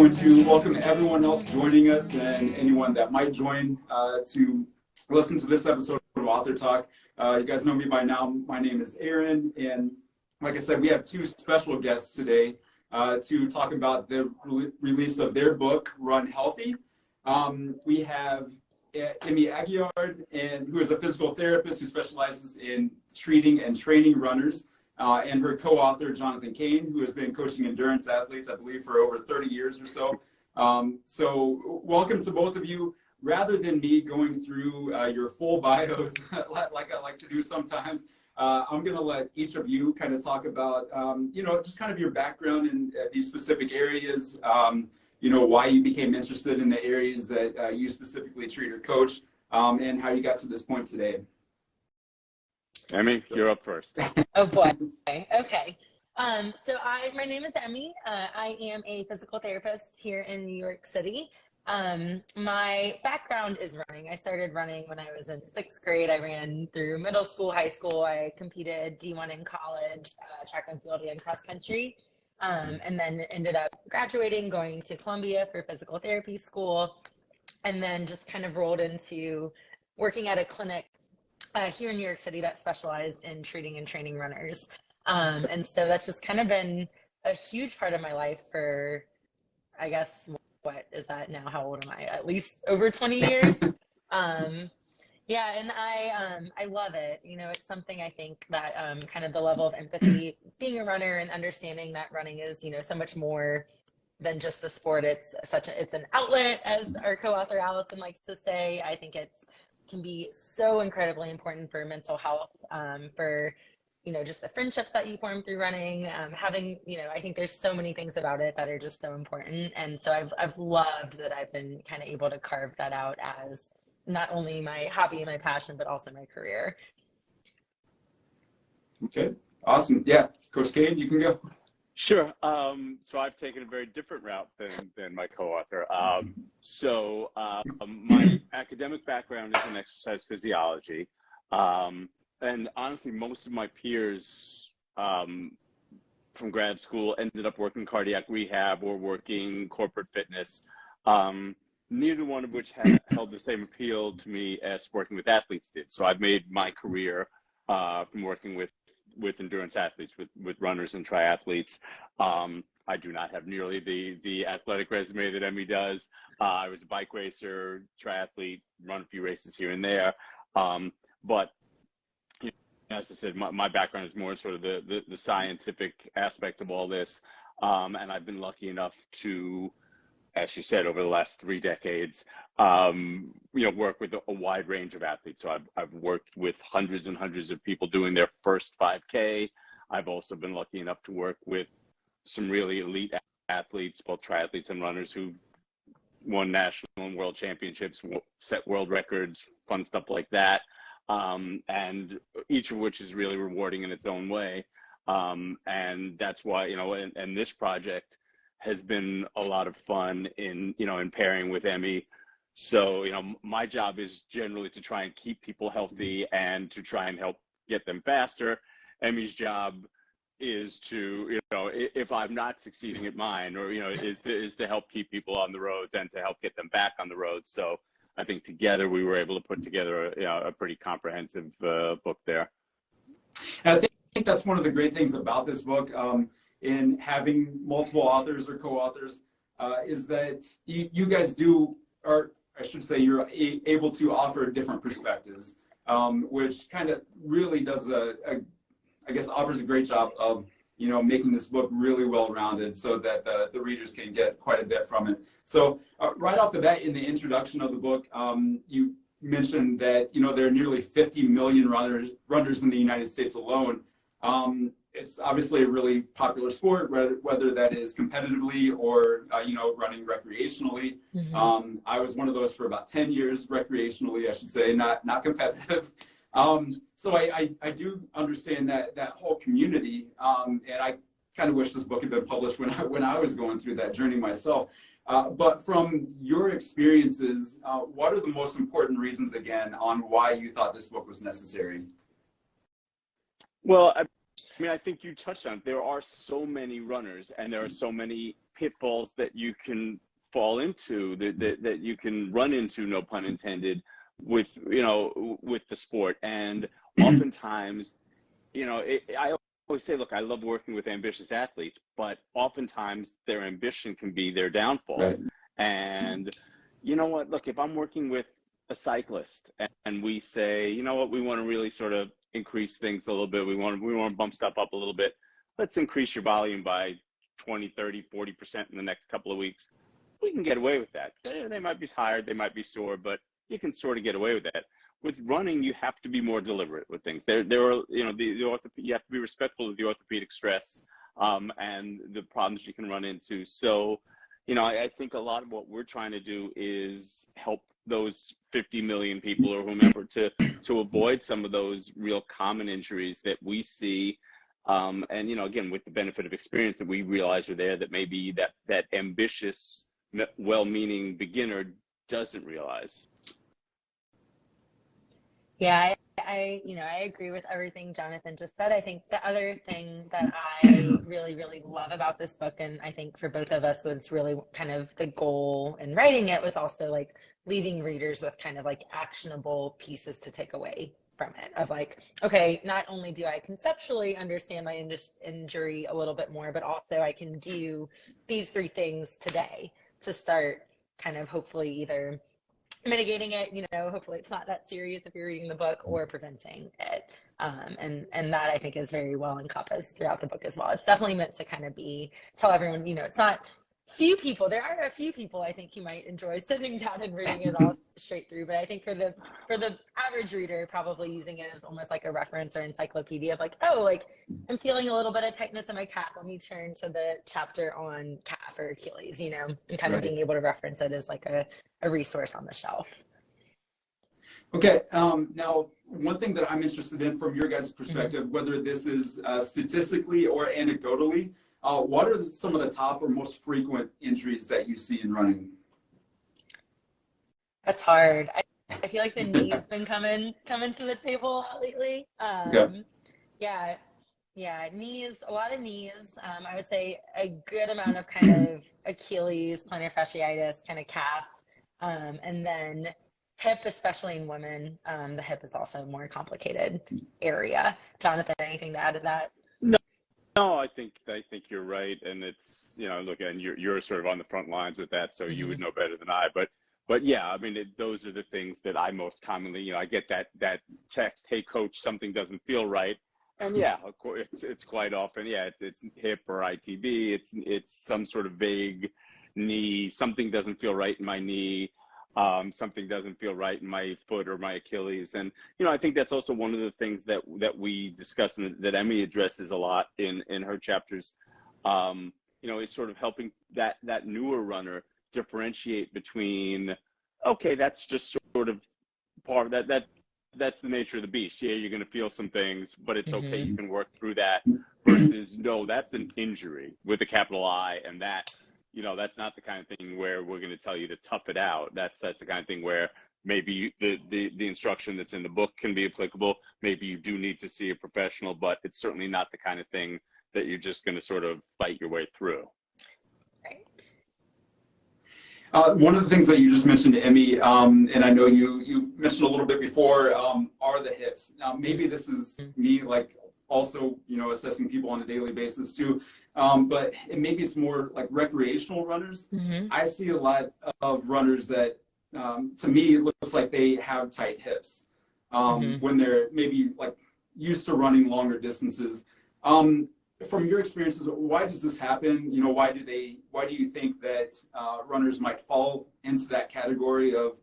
going to welcome everyone else joining us and anyone that might join to listen to this episode of Author Talk. You guys know me by now. My name is Aaron, and like I said, we have two special guests today to talk about the release of their book, Run Healthy. We have Emmi Aguillard, who is a physical therapist who specializes in treating and training runners, and her co-author, Jonathan Cane, who has been coaching endurance athletes, I believe, for over 30 years or so. So welcome to both of you. Rather than me going through your full bios, like I like to do sometimes, I'm going to let each of you kind of talk about, just kind of your background in these specific areas, why you became interested in the areas that you specifically treat or coach, and how you got to this point today. Emmi, you're up first. Oh boy. Okay. My name is Emmi. I am a physical therapist here in New York City. My background is running. I started running when I was in 6th grade. I ran through middle school, high school. I competed D1 in college, track and field and cross country. And then ended up graduating, going to Columbia for physical therapy school, and then just kind of rolled into working at a clinic here in New York City that specialized in treating and training runners. And so that's just kind of been a huge part of my life for, I guess, what is that now? How old am I? At least over 20 years. Yeah, and I love it. It's something I think that kind of the level of empathy, being a runner and understanding that running is, so much more than just the sport. It's an outlet, as our co-author Allison likes to say. I think it can be so incredibly important for mental health, for just the friendships that you form through running, having, I think there's so many things about it that are just so important. And so I've loved that I've been kind of able to carve that out as not only my hobby and my passion, but also my career. Okay, awesome. Yeah, Coach Cane, you can go. Sure. So I've taken a very different route than my co-author. My academic background is in exercise physiology. And honestly, most of my peers from grad school ended up working cardiac rehab or working corporate fitness, neither one of which held the same appeal to me as working with athletes did. So I've made my career from working with endurance athletes, with runners and triathletes. I do not have nearly the athletic resume that Emmi does. I was a bike racer, triathlete, run a few races here and there. But as I said, my background is more sort of the scientific aspect of all this. And I've been lucky enough to, as you said, over the last 3 decades, work with a wide range of athletes. So I've worked with hundreds and hundreds of people doing their first 5K. I've also been lucky enough to work with some really elite athletes, both triathletes and runners, who won national and world championships, set world records, fun stuff like that. And each of which is really rewarding in its own way. And that's why, and this project has been a lot of fun in pairing with Emmi. So, my job is generally to try and keep people healthy and to try and help get them faster. Emmi's job is to, if I'm not succeeding at mine, or, is to help keep people on the roads and to help get them back on the roads. So I think together we were able to put together a pretty comprehensive book there. And I think that's one of the great things about this book, in having multiple authors or co-authors, is that you guys you're able to offer different perspectives, which kind of really does offers a great job of, making this book really well-rounded so that the readers can get quite a bit from it. So right off the bat in the introduction of the book, you mentioned that, there are nearly 50 million runners in the United States alone. It's obviously a really popular sport, whether that is competitively or, running recreationally. Mm-hmm. I was one of those for about 10 years, recreationally, I should say, not competitive. So I do understand that whole community, and I kind of wish this book had been published when I was going through that journey myself. But from your experiences, what are the most important reasons, again, on why you thought this book was necessary? Well, I think you touched on it. There are so many runners and there are so many pitfalls that you can fall into, that you can run into, no pun intended, with, with the sport. And oftentimes, I always say, look, I love working with ambitious athletes, but oftentimes their ambition can be their downfall. Right. And you know what, look, if I'm working with a cyclist and we say, you know what, we want to really sort of increase things a little bit, we want to bump stuff up a little bit, let's increase your volume by 20, 30, 40% in the next couple of weeks. We can get away with that. They might be tired, they might be sore, but you can sort of get away with that. With running, you have to be more deliberate with things. There are, you have to be respectful of the orthopedic stress and the problems you can run into. So, I think a lot of what we're trying to do is help those 50 million people or whomever to avoid some of those real common injuries that we see. And, again, with the benefit of experience that we realize are there, that maybe that ambitious, well-meaning beginner doesn't realize. Yeah, I agree with everything Jonathan just said. I think the other thing that I really, really love about this book, and I think for both of us was really kind of the goal in writing it, was also like leaving readers with kind of like actionable pieces to take away from it, of like, okay, not only do I conceptually understand my injury a little bit more, but also I can do these 3 things today to start kind of hopefully either mitigating it, hopefully it's not that serious if you're reading the book, or preventing it. And that I think is very well encompassed throughout the book as well. It's definitely meant to kind of tell everyone, it's not there are a few people I think you might enjoy sitting down and reading it all straight through. But I think for the average reader, probably using it as almost like a reference or encyclopedia of like, oh, like I'm feeling a little bit of tightness in my calf. Let me turn to the chapter on calf or Achilles, and kind of being able to reference it as like a resource on the shelf. Okay. Now, one thing that I'm interested in from your guys' perspective, whether this is statistically or anecdotally, what are some of the top or most frequent injuries that you see in running? That's hard. I feel like the knee's been coming to the table lately. Okay. Yeah, knees, a lot of knees. I would say a good amount of kind of Achilles, plantar fasciitis, kind of calf, and then hip, especially in women. The hip is also a more complicated area. Jonathan, anything to add to that? No, I think you're right, and it's look, and you're sort of on the front lines with that, so you would know better than I. But yeah, I mean, those are the things that I most commonly, I get that text, hey coach, something doesn't feel right, and yeah, of course, it's quite often, yeah, it's hip or ITB, it's some sort of vague knee, something doesn't feel right in my knee. Something doesn't feel right in my foot or my Achilles. And, I think that's also one of the things that we discuss and that Emmi addresses a lot in her chapters, is sort of helping that newer runner differentiate between, okay, that's just sort of part of that's the nature of the beast. Yeah, you're going to feel some things, but it's okay. You can work through that, versus no, that's an injury with a capital I, and that, that's not the kind of thing where we're going to tell you to tough it out. That's the kind of thing where maybe the instruction that's in the book can be applicable. Maybe you do need to see a professional, but it's certainly not the kind of thing that you're just going to sort of fight your way through. Right. One of the things that you just mentioned, Emmi, and I know you mentioned a little bit before, are the hips. Now, maybe this is me, like, also, assessing people on a daily basis too. But maybe it's more like recreational runners. I see a lot of runners that, to me, it looks like they have tight hips when they're maybe like used to running longer distances. From your experiences, why does this happen? Why do you think that runners might fall into that category of,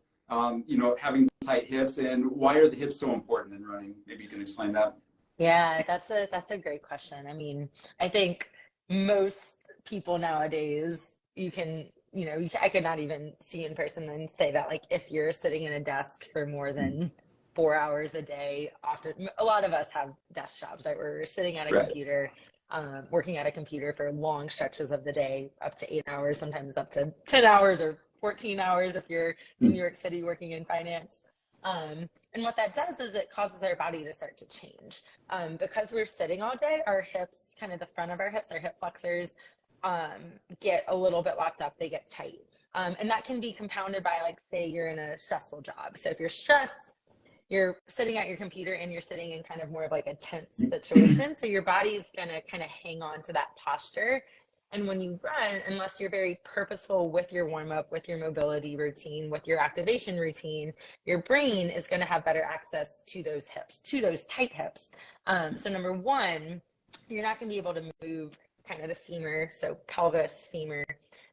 having tight hips, and why are the hips so important in running? Maybe you can explain that. Yeah, that's a great question. I mean, I think most people nowadays, I could not even see in person and say that, like, if you're sitting in a desk for more than 4 hours a day, often a lot of us have desk jobs, right? Where we're sitting at a computer, working at a computer for long stretches of the day, up to 8 hours, sometimes up to 10 hours or 14 hours if you're in New York City working in finance. And what that does is it causes our body to start to change. Because we're sitting all day, our hips, kind of the front of our hips, our hip flexors, get a little bit locked up, they get tight. And that can be compounded by, like, say you're in a stressful job. So if you're stressed, you're sitting at your computer and you're sitting in kind of more of like a tense situation. So your body's going to kind of hang on to that posture. And when you run, unless you're very purposeful with your warm up, with your mobility routine, with your activation routine, your brain is going to have better access to those hips, to those tight hips. So number one, you're not going to be able to move kind of the femur. So pelvis, femur.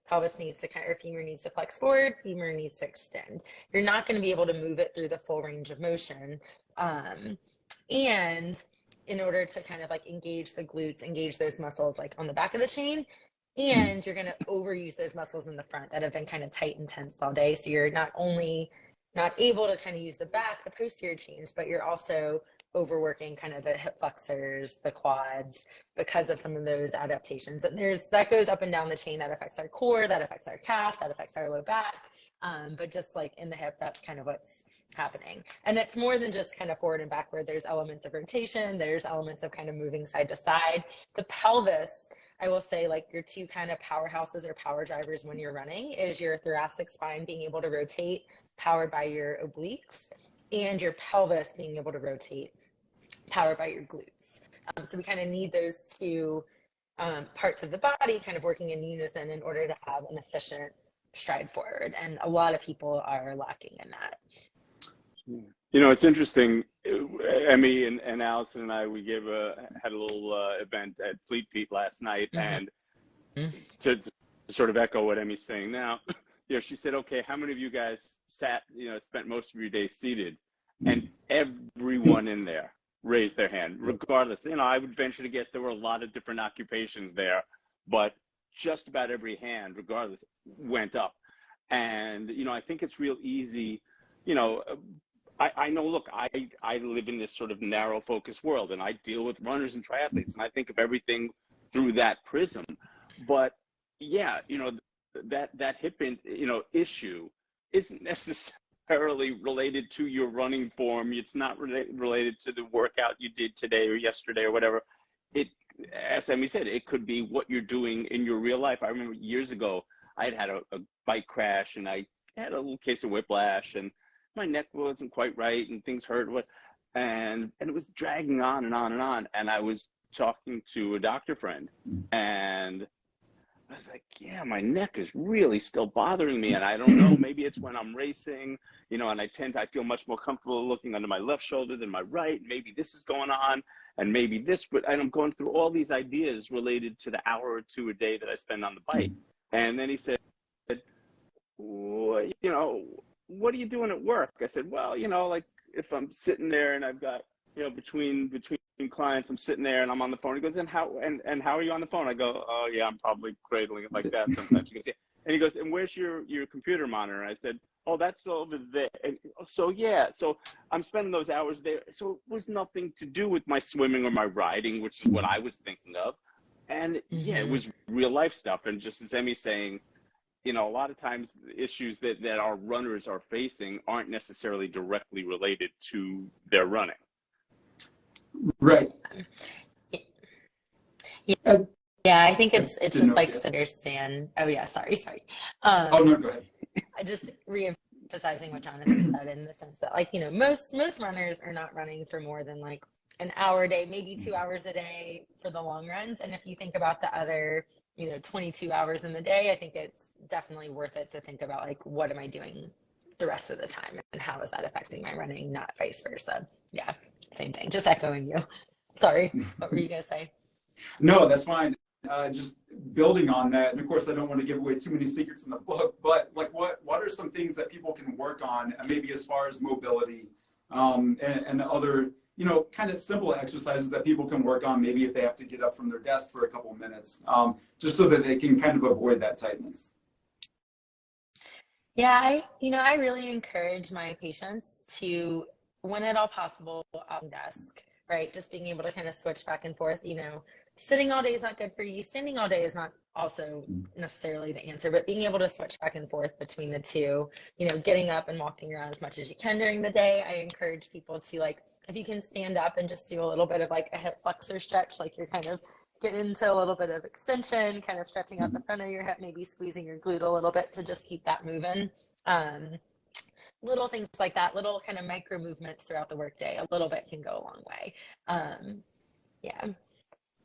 Pelvis needs to or femur needs to flex forward, femur needs to extend. You're not going to be able to move it through the full range of motion. And in order to kind of like engage the glutes, engage those muscles like on the back of the chain, and you're going to overuse those muscles in the front that have been kind of tight and tense all day. So you're not only not able to kind of use the back, the posterior chains, but you're also overworking kind of the hip flexors, the quads, because of some of those adaptations. And that goes up and down the chain. That affects our core, that affects our calf, that affects our low back. But just like in the hip, that's kind of what's happening. And it's more than just kind of forward and backward. There's elements of rotation. There's elements of kind of moving side to side. The pelvis, I will say, like, your two kind of powerhouses or power drivers when you're running is your thoracic spine being able to rotate, powered by your obliques, and your pelvis being able to rotate, powered by your glutes. So we kind of need those two parts of the body kind of working in unison in order to have an efficient stride forward. And a lot of people are lacking in that. You know, it's interesting. Emmi and Allison and I, we had a little event at Fleet Feet last night, and to sort of echo what Emmi's saying now, you know, she said, "Okay, how many of you guys spent most of your day seated?" And everyone in there raised their hand, regardless. You know, I would venture to guess there were a lot of different occupations there, but just about every hand, regardless, went up. And, you know, I think it's real easy, you know, I know, look, I live in this sort of narrow focus world, and I deal with runners and triathletes, and I think of everything through that prism. But yeah, you know, that hip, issue isn't necessarily related to your running form. It's not related to the workout you did today or yesterday or whatever. As Emmi said, it could be what you're doing in your real life. I remember years ago, I had a bike crash, and I had a little case of whiplash, and my neck wasn't quite right, and things hurt. And it was dragging on and on and on. And I was talking to a doctor friend, and I was like, yeah, my neck is really still bothering me. And I don't know, maybe it's when I'm racing, you know, and I feel much more comfortable looking under my left shoulder than my right. Maybe this is going on, and maybe this, and I'm going through all these ideas related to the hour or two a day that I spend on the bike. And then he said, well, you know, what are you doing at work? I said, well, you know, like if I'm sitting there and I've got, you know, between clients, I'm sitting there and I'm on the phone. He goes, and how are you on the phone? I go, oh yeah, I'm probably cradling it like that sometimes. He goes, yeah. And he goes, and where's your computer monitor? And I said, oh, that's over there. And so yeah, so I'm spending those hours there. So it was nothing to do with my swimming or my riding, which is what I was thinking of. And yeah, it was real life stuff. And just as Emmi's saying, you know, a lot of times the issues that our runners are facing aren't necessarily directly related to their running. Right. Yeah, I think it's just like to understand. Oh yeah, sorry. Oh no, go ahead. Just re-emphasizing what Jonathan said, in the sense that, like, you know, most runners are not running for more than like an hour a day, maybe 2 hours a day for the long runs. And if you think about the other, you know, 22 hours in the day, I think it's definitely worth it to think about, like, what am I doing the rest of the time, and how is that affecting my running, not vice versa. Yeah, same thing, just echoing you. Sorry, what were you gonna say? No, that's fine. Just building on that, and of course I don't want to give away too many secrets in the book, but like what are some things that people can work on, maybe as far as mobility, and other, you know, kind of simple exercises that people can work on, maybe if they have to get up from their desk for a couple of minutes, just so that they can kind of avoid that tightness. Yeah, I really encourage my patients to, when at all possible, on desk, right? Just being able to kind of switch back and forth. You know, sitting all day is not good for you. Standing all day is not also necessarily the answer, but being able to switch back and forth between the two, you know, getting up and walking around as much as you can during the day. I encourage people to, like, if you can stand up and just do a little bit of like a hip flexor stretch, like you're kind of get into a little bit of extension, kind of stretching out the front of your hip, maybe squeezing your glute a little bit to just keep that moving. Little things like that, little kind of micro movements throughout the workday, a little bit can go a long way. Yeah.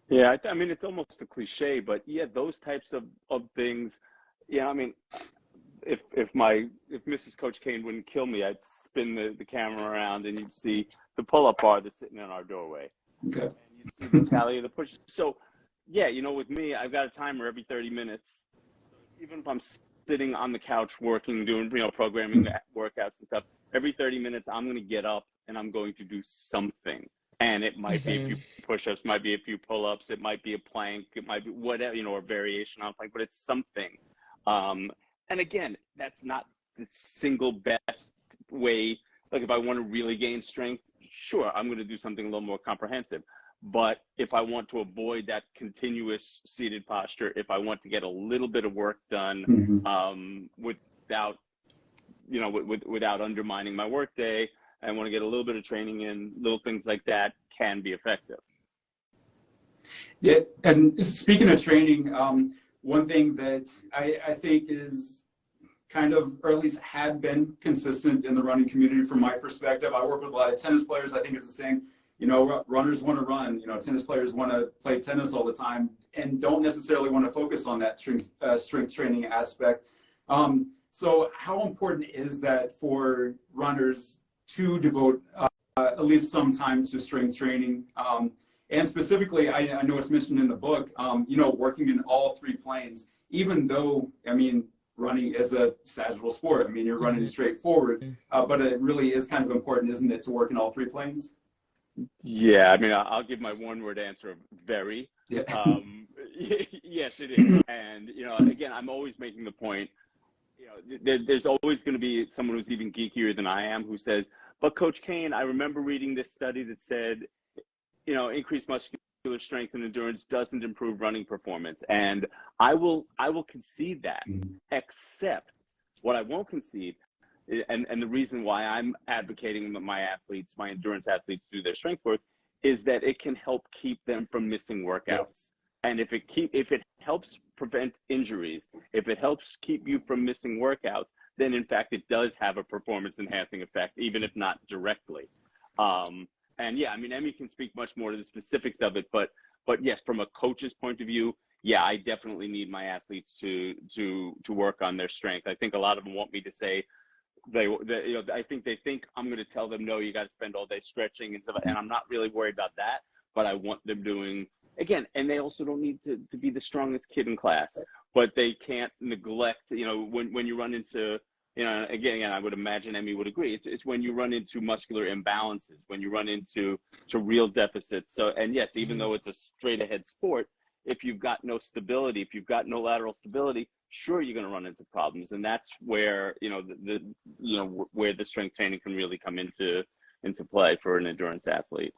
Yeah, I mean, it's almost a cliche, but yeah, those types of things. Yeah, I mean, if Mrs. Coach Cane wouldn't kill me, I'd spin the camera around and you'd see the pull-up bar that's sitting in our doorway. Okay. And you'd see the tally of the pushes. So yeah, you know, with me, I've got a timer every 30 minutes. Even if I'm sitting on the couch working, doing, you know, programming workouts and stuff, every 30 minutes, I'm going to get up and I'm going to do something. And it might be a few push-ups, might be a few pull-ups, it might be a plank, it might be whatever, you know, a variation on a plank, but it's something. And again, that's not the single best way. Like if I want to really gain strength, sure, I'm going to do something a little more comprehensive. But if I want to avoid that continuous seated posture, if I want to get a little bit of work done without, you know, without undermining my workday, I want to get a little bit of training in, little things like that can be effective. Yeah, and speaking of training, one thing that I think is kind of, or at least had been consistent in the running community from my perspective, I work with a lot of tennis players. I think it's the same. You know, runners want to run. You know, tennis players want to play tennis all the time and don't necessarily want to focus on that strength training aspect. So how important is that for runners to devote at least some time to strength training? And specifically, I know it's mentioned in the book, you know, working in all three planes, even though, I mean, running is a sagittal sport. I mean, you're running straight forward, but it really is kind of important, isn't it, to work in all three planes? Yeah, I mean, I'll give my one-word answer of very. Yeah. Yes, it is. And, you know, again, I'm always making the point, you know, there's always going to be someone who's even geekier than I am who says, but Coach Cane, I remember reading this study that said, you know, increased muscular strength and endurance doesn't improve running performance. And I will concede that, except what I won't concede, and the reason why I'm advocating that my athletes, my endurance athletes, do their strength work, is that it can help keep them from missing workouts. And if it helps prevent injuries, if it helps keep you from missing workouts, then in fact it does have a performance enhancing effect, even if not directly. And yeah, I mean, Emmi can speak much more to the specifics of it, but yes, from a coach's point of view, yeah, I definitely need my athletes to work on their strength. I think a lot of them want me to say, you know, I think they think I'm going to tell them, no, you got to spend all day stretching and stuff, and I'm not really worried about that, but I want them doing, again, and they also don't need to be the strongest kid in class, but they can't neglect, you know, when you run into, you know, again, I would imagine Emmi would agree, it's when you run into muscular imbalances, when you run into real deficits. So, and yes, even though it's a straight ahead sport, if you've got no stability, if you've got no lateral stability, sure, you're going to run into problems. And that's where, you know, where the strength training can really come into play for an endurance athlete.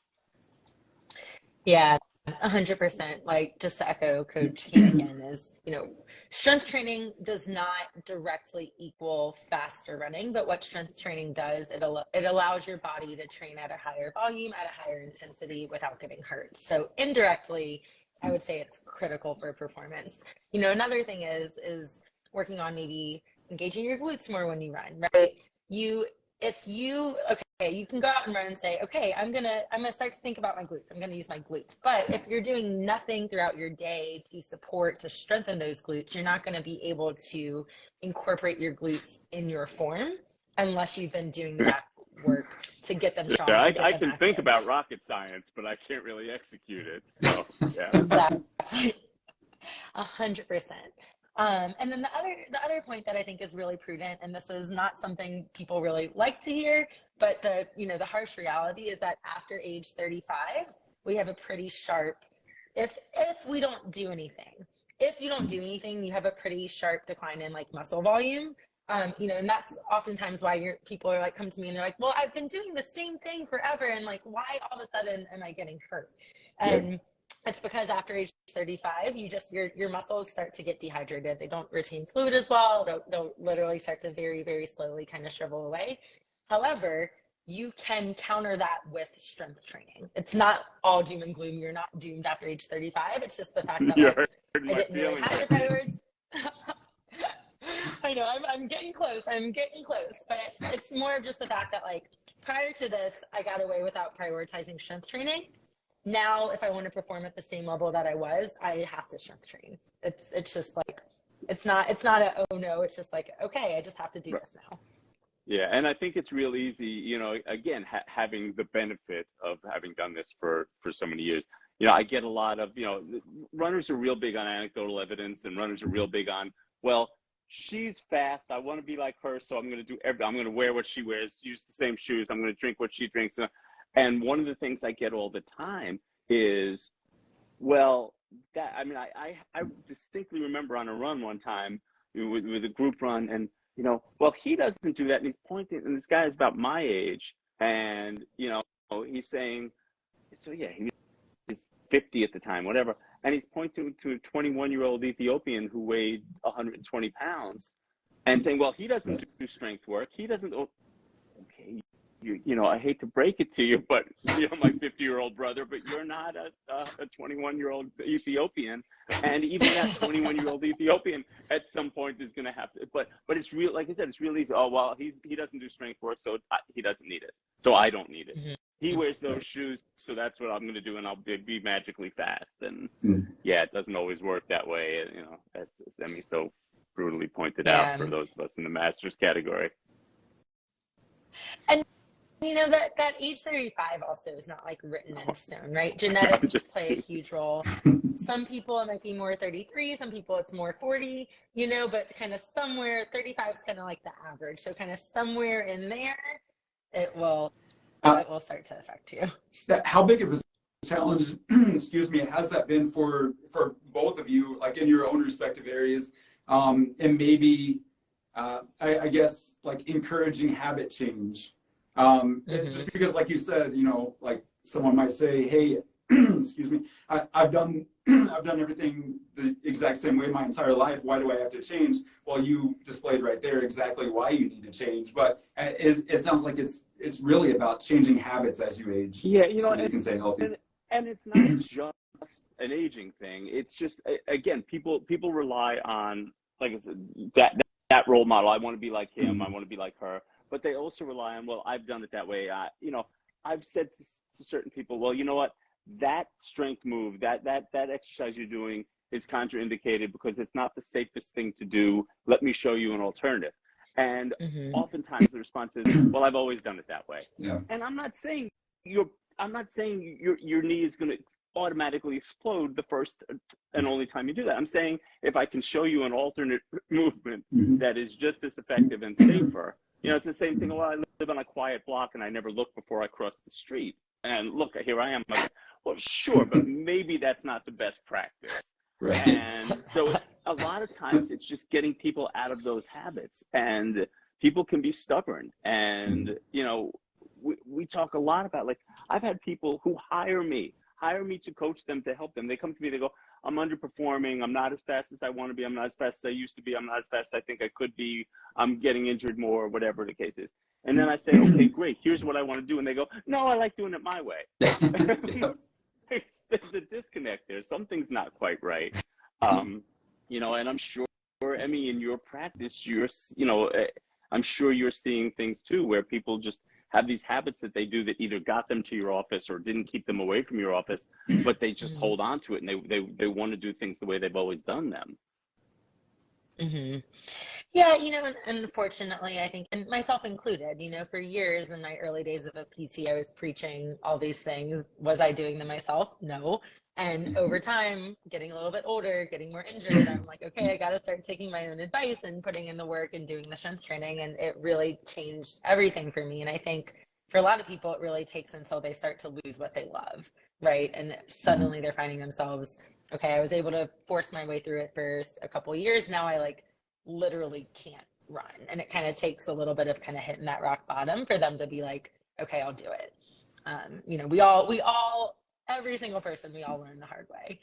Yeah, 100%. Like, just to echo Coach Cane again, is, you know, strength training does not directly equal faster running, but what strength training does, it allows your body to train at a higher volume, at a higher intensity without getting hurt. So indirectly, I would say it's critical for performance. You know, another thing is working on maybe engaging your glutes more when you run, right? You can go out and run and say, okay, I'm gonna start to think about my glutes. I'm gonna use my glutes. But if you're doing nothing throughout your day to strengthen those glutes, you're not gonna be able to incorporate your glutes in your form unless you've been doing that work to get them strong. Yeah, I can think about rocket science, but I can't really execute it. So yeah. Exactly. 100%. And then the other point that I think is really prudent, and this is not something people really like to hear, but the harsh reality is that after age 35, we have a pretty sharp, if we don't do anything, you have a pretty sharp decline in like muscle volume. You know, and that's oftentimes why people are like, come to me and they're like, well, I've been doing the same thing forever. And like, why all of a sudden am I getting hurt? And it's because after age 35, your muscles start to get dehydrated. They don't retain fluid as well. They'll literally start to very, very slowly kind of shrivel away. However, you can counter that with strength training. It's not all doom and gloom. You're not doomed after age 35. It's just the fact that like, I didn't really have the priorities. I know I'm getting close. But it's more of just the fact that like prior to this, I got away without prioritizing strength training. Now, if I want to perform at the same level that I was, I have to strength train. It's just like, it's not a, oh no, it's just like, okay, I just have to do this now. Yeah, and I think it's real easy, you know, again, having the benefit of having done this for so many years. You know, I get a lot of, you know, runners are real big on anecdotal evidence, and runners are real big on, well, she's fast, I want to be like her, so I'm going to do I'm going to wear what she wears, use the same shoes, I'm going to drink what she drinks. And one of the things I get all the time is, well, that, I mean, I distinctly remember on a run one time with a group run, and you know, well, he doesn't do that, and he's pointing, and this guy is about my age, and you know, he's saying, so yeah, he's 50 at the time, whatever, and he's pointing to a 21-year-old Ethiopian who weighed 120 pounds, and saying, well, he doesn't do strength work, he doesn't. Okay, you know, I hate to break it to you, but you know, my 50-year-old brother, but you're not a 21-year-old Ethiopian, and even that 21-year-old Ethiopian at some point is going to have to. But it's real, like I said, it's real easy. Oh well, he doesn't do strength work, so he doesn't need it. So I don't need it. Mm-hmm. He wears those shoes, so that's what I'm going to do, and I'll be magically fast. And yeah, it doesn't always work that way. You know, as Emmi so brutally pointed out for those of us in the masters category. And you know, that age 35 also is not like written in stone, right? Genetics play a huge role. Some people it might be more 33, some people it's more 40, you know, but kind of somewhere 35 is kind of like the average. So kind of somewhere in there, it will start to affect you. How big of a challenge, excuse me, has that been for both of you, like in your own respective areas, and maybe, I guess, like encouraging habit change? Just because, like you said, you know, like someone might say, hey, excuse me, I've done everything the exact same way my entire life. Why do I have to change? Well, you displayed right there exactly why you need to change. But it sounds like it's really about changing habits as you age. Yeah, you know, so you can stay healthy. And it's not just an aging thing. It's just, again, people rely on, like I said, that role model. I want to be like him. I want to be like her. But they also rely on, well, I've done it that way. You know, I've said to certain people, well, you know what, that strength move, that exercise you're doing is contraindicated because it's not the safest thing to do. Let me show you an alternative. And oftentimes the response is, well, I've always done it that way. Yeah. And I'm not saying your knee is going to automatically explode the first and only time you do that. I'm saying if I can show you an alternate movement that is just as effective and safer. You know, it's the same thing. Well, I live on a quiet block and I never look before I cross the street. And look, here I am. Like, well, sure, but maybe that's not the best practice. Right. And so a lot of times it's just getting people out of those habits. And people can be stubborn. And, you know, we talk a lot about, like, I've had people who hire me to coach them, to help them. They come to me, they go, I'm underperforming. I'm not as fast as I want to be. I'm not as fast as I used to be. I'm not as fast as I think I could be. I'm getting injured more, whatever the case is. And then I say, okay, great. Here's what I want to do. And they go, no, I like doing it my way. There's a disconnect there. Something's not quite right. You know, and I'm sure, Emmi, in your practice, I'm sure you're seeing things too, where people just have these habits that they do that either got them to your office or didn't keep them away from your office, but they just hold on to it and they want to do things the way they've always done them. Yeah, you know, and unfortunately, I think, and myself included, you know, for years in my early days of a PT, I was preaching all these things. Was I doing them myself? No. And over time, getting a little bit older, getting more injured, I'm like, okay, I got to start taking my own advice and putting in the work and doing the strength training. And it really changed everything for me. And I think for a lot of people, it really takes until they start to lose what they love, right? And suddenly they're finding themselves, okay, I was able to force my way through it for a couple of years. Now I like literally can't run. And it kind of takes a little bit of kind of hitting that rock bottom for them to be like, okay, I'll do it. You know, we all, every single person, we all learn the hard way.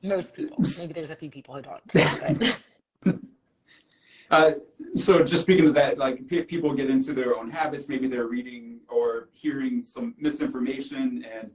Most people. Maybe there's a few people who don't. So just speaking to that, like people get into their own habits, maybe they're reading or hearing some misinformation and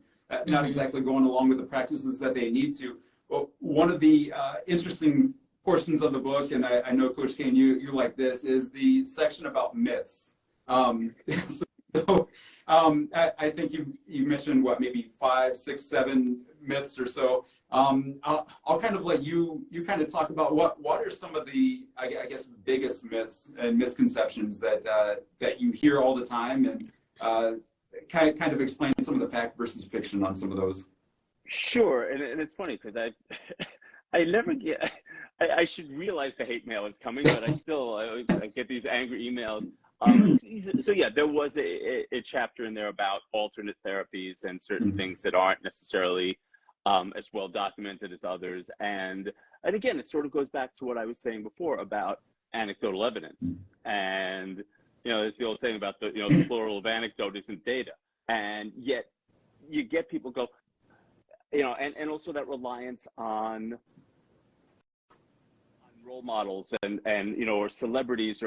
not exactly going along with the practices that they need to. Well, one of the interesting portions of the book, and I know Coach Cane, you like this, is the section about myths. So I think you mentioned what, maybe 5, 6, 7 myths or so. I'll kind of let you kind of talk about what are some of the I guess biggest myths and misconceptions that you hear all the time, and kind of explain some of the fact versus fiction on some of those. Sure, and it's funny because I never get. I should realize the hate mail is coming, but I get these angry emails. So yeah, there was a chapter in there about alternate therapies and certain things that aren't necessarily as well documented as others. And again, it sort of goes back to what I was saying before about anecdotal evidence. And, there's the old saying about the plural of anecdote isn't data. And yet you get people go, and also that reliance on role models and or celebrities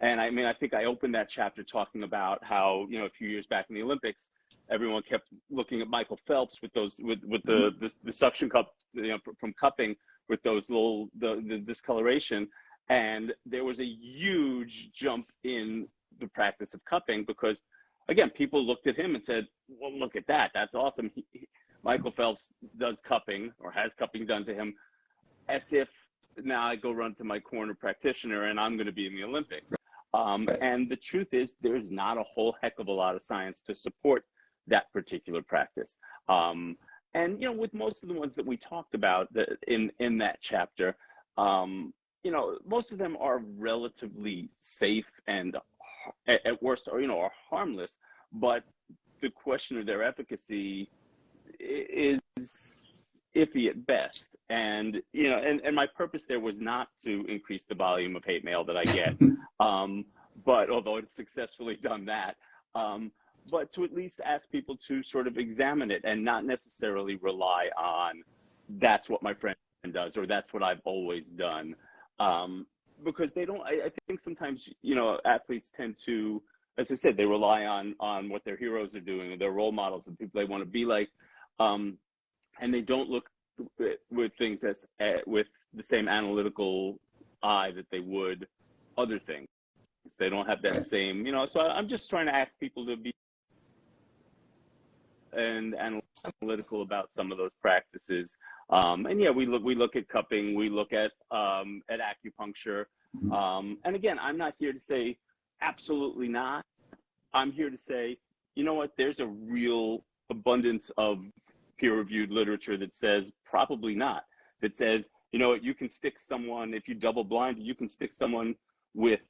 and I mean, I think I opened that chapter talking about how, a few years back in the Olympics, everyone kept looking at Michael Phelps with those with the suction cup, from cupping with those the discoloration, and there was a huge jump in the practice of cupping because, again, people looked at him and said, "Well, look at that. That's awesome. Michael Phelps does cupping or has cupping done to him," as if now I go run to my corner practitioner and I'm going to be in the Olympics. And the truth is, there's not a whole heck of a lot of science to support that particular practice. And, with most of the ones that we talked about in that chapter, most of them are relatively safe and at worst are harmless, but the question of their efficacy is iffy at best. And and my purpose there was not to increase the volume of hate mail that I get, but although it's successfully done that, but to at least ask people to sort of examine it and not necessarily rely on that's what my friend does or that's what I've always done, because they don't. I think sometimes athletes tend to, as I said, they rely on what their heroes are doing, or their role models, and people they want to be like. And they don't look with things as with the same analytical eye that they would other things. They don't have that same, So I'm just trying to ask people to be and analytical about some of those practices. And yeah, we look at cupping, we look at acupuncture. And again, I'm not here to say absolutely not. I'm here to say, you know what? There's a real abundance of peer-reviewed literature that says probably not, that says, you can stick someone, if you double blind, you can stick someone with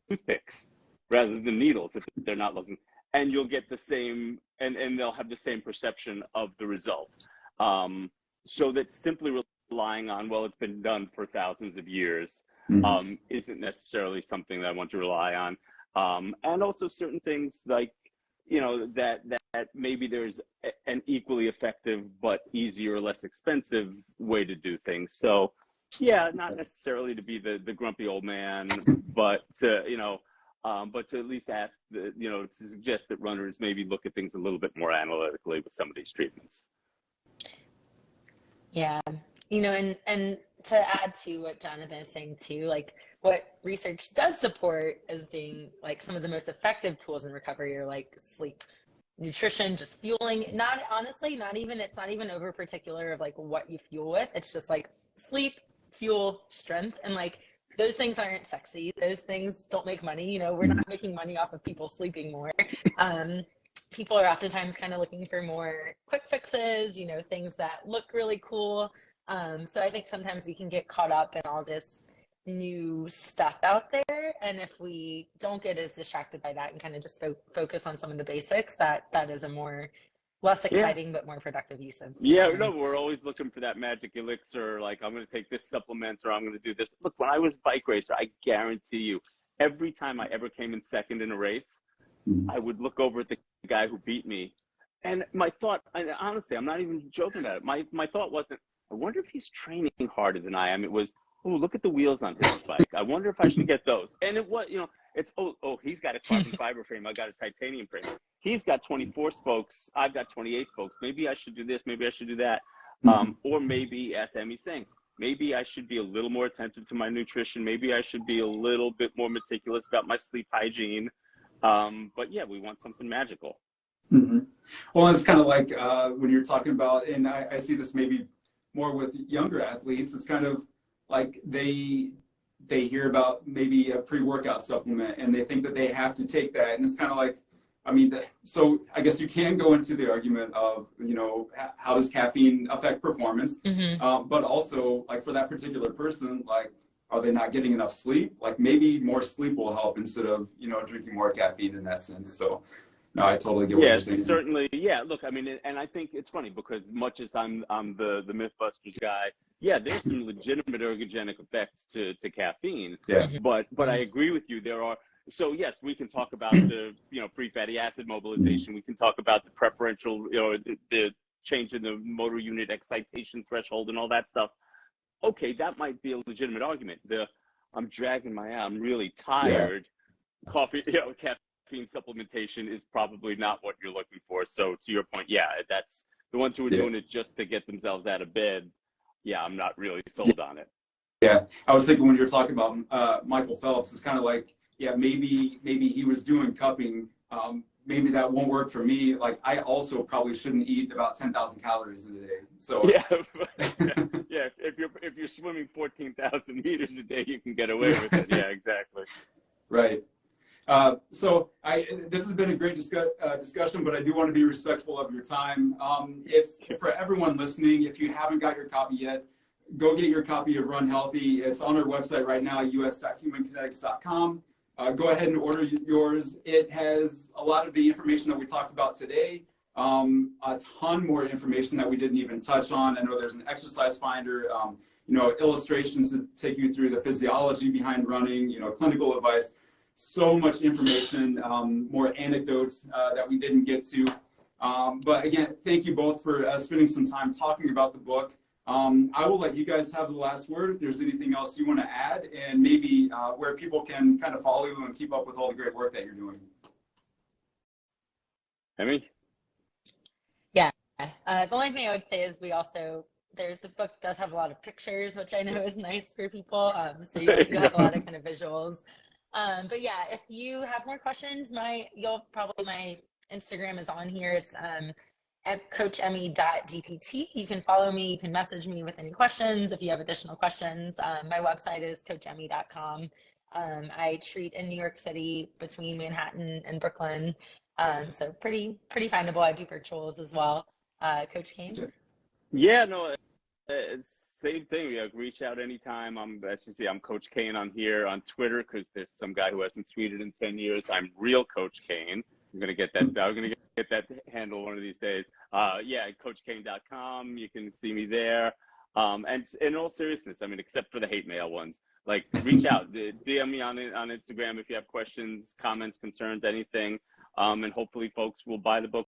toothpicks rather than needles if they're not looking, and you'll get the same, and they'll have the same perception of the result. So that simply relying on, well, it's been done for thousands of years, isn't necessarily something that I want to rely on. And also certain things like, that maybe there's an equally effective but easier or less expensive way to do things. So yeah, not necessarily to be the grumpy old man, but to at least ask to suggest that runners maybe look at things a little bit more analytically with some of these treatments. Yeah, and to add to what Jonathan is saying too, like what research does support as being like some of the most effective tools in recovery are like sleep, nutrition, just fueling. It's not even over particular of like what you fuel with. It's just like sleep, fuel, strength, and like those things aren't sexy. Those things don't make money. We're not making money off of people sleeping more. People are oftentimes kind of looking for more quick fixes, things that look really cool. So I think sometimes we can get caught up in all this new stuff out there, and if we don't get as distracted by that and kind of just focus on some of the basics, that is a less exciting but more productive use of time. No, we're always looking for that magic elixir, like I'm going to take this supplement or I'm going to do this. Look, when I was bike racer, I guarantee you, every time I ever came in second in a race, I would look over at the guy who beat me, and my thought, and honestly, I'm not even joking about it, my thought wasn't, I wonder if he's training harder than I am. It was, oh, look at the wheels on his bike. I wonder if I should get those. And it was, it's, he's got a carbon fiber frame. I got a titanium frame. He's got 24 spokes. I've got 28 spokes. Maybe I should do this. Maybe I should do that. Or maybe, as Emmy's saying, maybe I should be a little more attentive to my nutrition. Maybe I should be a little bit more meticulous about my sleep hygiene. But yeah, we want something magical. Mm-hmm. Well, it's kind of like when you're talking about, and I see this maybe more with younger athletes, it's kind of like they hear about maybe a pre-workout supplement and they think that they have to take that. And it's kind of like, I mean, so I guess you can go into the argument of, how does caffeine affect performance? But also, like, for that particular person, like, are they not getting enough sleep? Like, maybe more sleep will help instead of, drinking more caffeine in that sense. So, no, I totally get what you're saying. Certainly. Yeah, look, I mean, and I think it's funny because much as I'm the Mythbusters guy, yeah, there's some legitimate ergogenic effects to caffeine. Yeah. But I agree with you. There are. So yes, we can talk about the free fatty acid mobilization. We can talk about the preferential, the change in the motor unit excitation threshold and all that stuff. Okay, that might be a legitimate argument. I'm dragging my ass. I'm really tired. Yeah. Caffeine supplementation is probably not what you're looking for. So to your point, yeah, that's the ones who are doing it just to get themselves out of bed. Yeah, I'm not really sold on it. Yeah, I was thinking when you're talking about Michael Phelps, it's kind of like, yeah, maybe he was doing cupping. Maybe that won't work for me. Like, I also probably shouldn't eat about 10,000 calories in a day. So yeah, yeah. If you're swimming 14,000 meters a day, you can get away with it. Yeah, exactly. Right. So this has been a great discussion, but I do want to be respectful of your time. If for everyone listening, if you haven't got your copy yet, go get your copy of Run Healthy. It's on our website right now, us.humankinetics.com. Go ahead and order yours. It has a lot of the information that we talked about today, a ton more information that we didn't even touch on. I know there's an exercise finder, illustrations to take you through the physiology behind running, clinical advice, so much information, more anecdotes that we didn't get to. But again, thank you both for spending some time talking about the book. I will let you guys have the last word if there's anything else you want to add, and maybe where people can kind of follow you and keep up with all the great work that you're doing. Emmi? Yeah. The only thing I would say is the book does have a lot of pictures, which I know is nice for people. So you have a lot of kind of visuals. But yeah, if you have more questions, my Instagram is on here. It's at coachemmi.dpt. You can follow me. You can message me with any questions if you have additional questions. My website is coachemmi.com. I treat in New York City between Manhattan and Brooklyn. So pretty findable. I do virtuals as well. Coach Cane? Yeah, no, it's same thing. Reach out anytime. I'm Coach Cane on here on Twitter because there's some guy who hasn't tweeted in 10 years. I'm real Coach Cane. I'm gonna get that handle one of these days. CoachCane.com. You can see me there. And in all seriousness, I mean, except for the hate mail ones, like reach out, DM me on Instagram if you have questions, comments, concerns, anything. And hopefully folks will buy the book